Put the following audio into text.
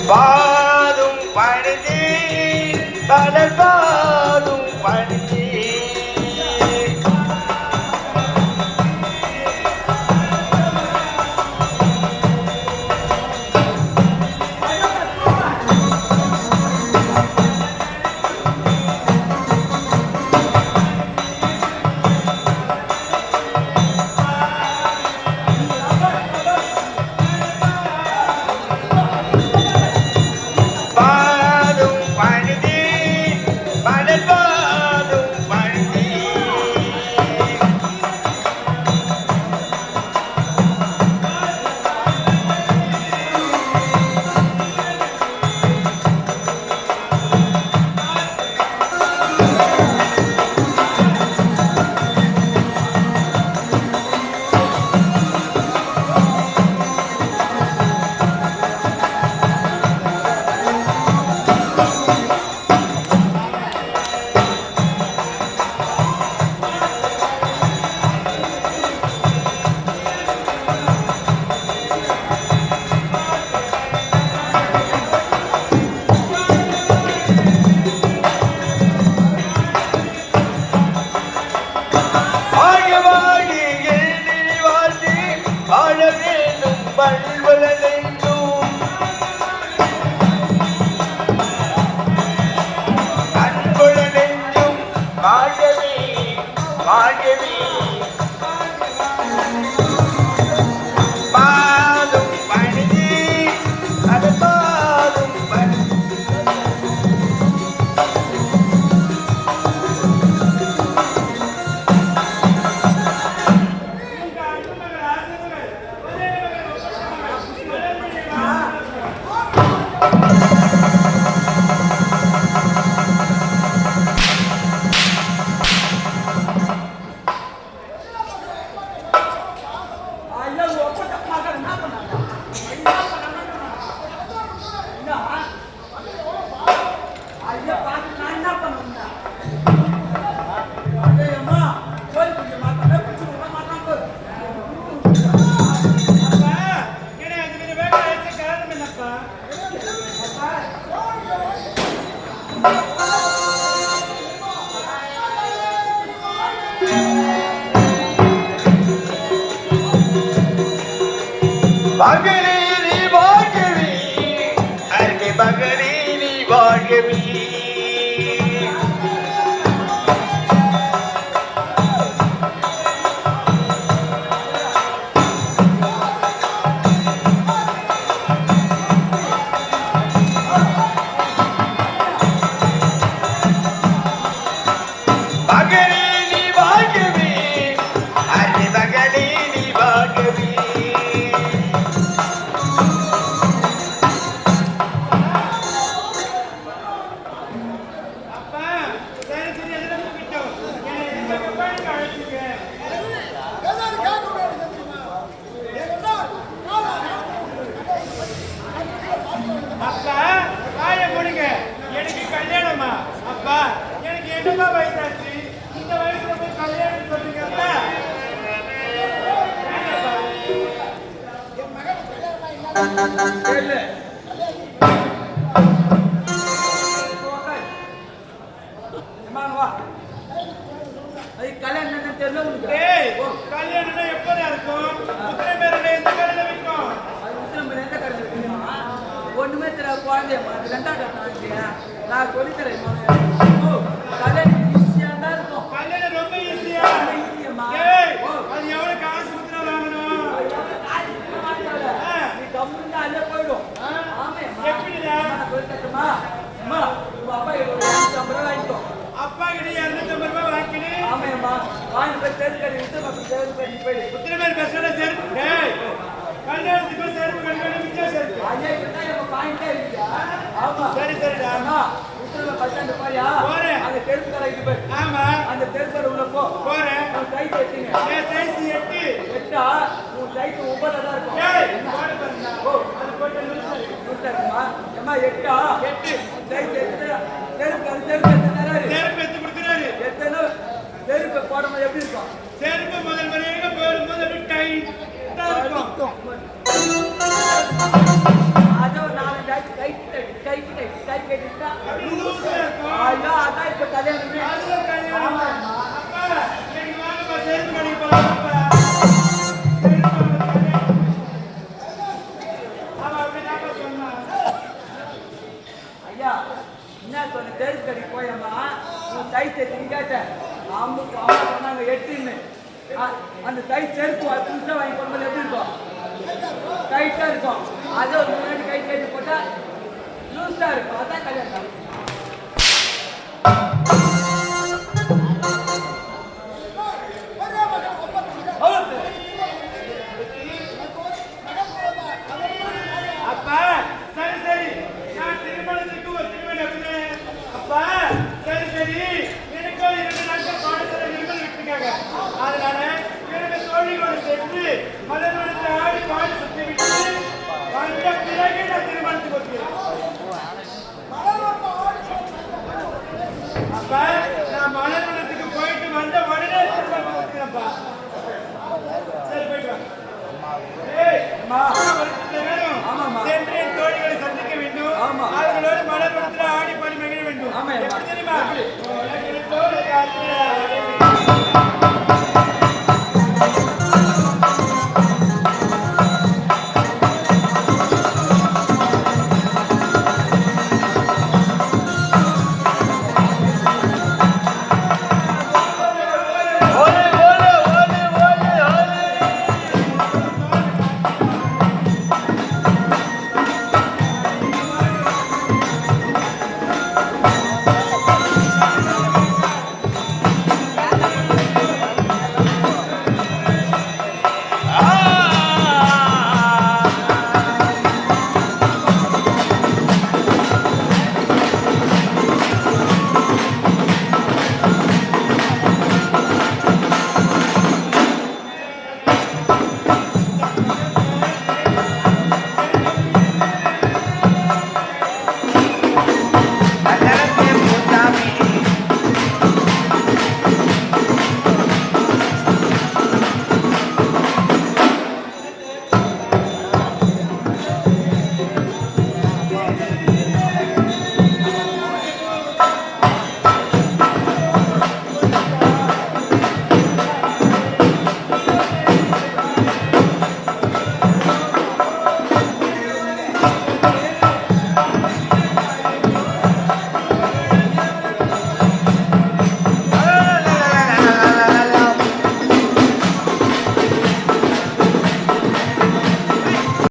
பாதும் பணிதி கடல் பாதும் பணிதி பகலீனி வாழ்கவி அருகே பகலீனி வாழ்கவி ஒண்ணுமே தெரியாது குழந்தைய ரெண்டா கட்டினா நான் சொல்லித்தரேன் கல்யாணம் ஈஸியா தான் இருக்கும். கல்யாணம் ரொம்ப ஈஸியா ஈஸியம்மா. அது எவ்வளவு காசு கொடுத்தா வாங்கணும்? நீ கம்முன்னு அல்ல போயிடும். ஆமா எப்படிடா நான் சொல்லித்தரமா? அம்மா உங்க அப்பா 250 ரூபாய் வாங்கிக்கோ. அப்பா கிட்ட 250 ரூபாய் வாங்கினே. ஆமாம்மா வாங்கி போய் தேர்க்கறி விட்டு மக்கள் தேர்வு போய் உத்தர மேல பேசல சரி. டேய் கல்யாணத்துக்கு சேர்ப்பு கல்யாணம் வித்தியாசம் இருக்கு. ஐயா கிட்ட நம்ம பாயிண்டே இல்ல. ஆமா சரி சரிடா. அம்மா உத்தர பஸ் ஸ்டாண்ட் போறியா? போறேன். அந்த தேர்வு கடைக்கு போய். ஆமா அந்த தேர்வு உள்ள போ. போறேன். உன் சைஸ் எட்டுங்க. ஏ சைஸ் 8. 8ஆ உன் சைஸ் 9 தான் இருக்கும். ஏய் போடு பாருங்க. ஓ அது போட்டு நிறுத்துமா? அம்மா 8ஆ 8 சைஸ் 8 தேர்வு எடுத்து தராரு. தேர்வு எடுத்து கொடுக்கறாரு. எத்தனை தேர்வு போடும்போது எப்படி இருக்கும்? தேர்வு ஐயா என்ன சொன்ன தேர்க்கடி போயம்மா நீ தை சேர்த்து கேட்ட அம்முக்கு அம்மா சொன்னாங்க 8ன்னு அந்த தை செருப்பு புதுசாக வாங்கி போடும்போது எப்படி இருக்கும் டைட்டாக இருக்கும் அதை ஒரு முன்னாடி கை கேட்டு போட்டா லூஸாக இருக்கும் அதான் கல்யாணம் அப்பா சரி சரி நான் திருமணத்துக்கு ஒத்துக்குவேன் அப்பா சரி சரி எனக்கும் 2 நாட்கள் பாடசாலை நிர்மல் விட்டுருக்காங்க அதனால என்னுடைய தோழிகளோடு சேர்ந்து மலர்வனத்தை ஆடி பாடி சுற்றி விட்டு வந்த பிறகு நான் திருமணத்துக்கு ஒத்துக்கிறேன்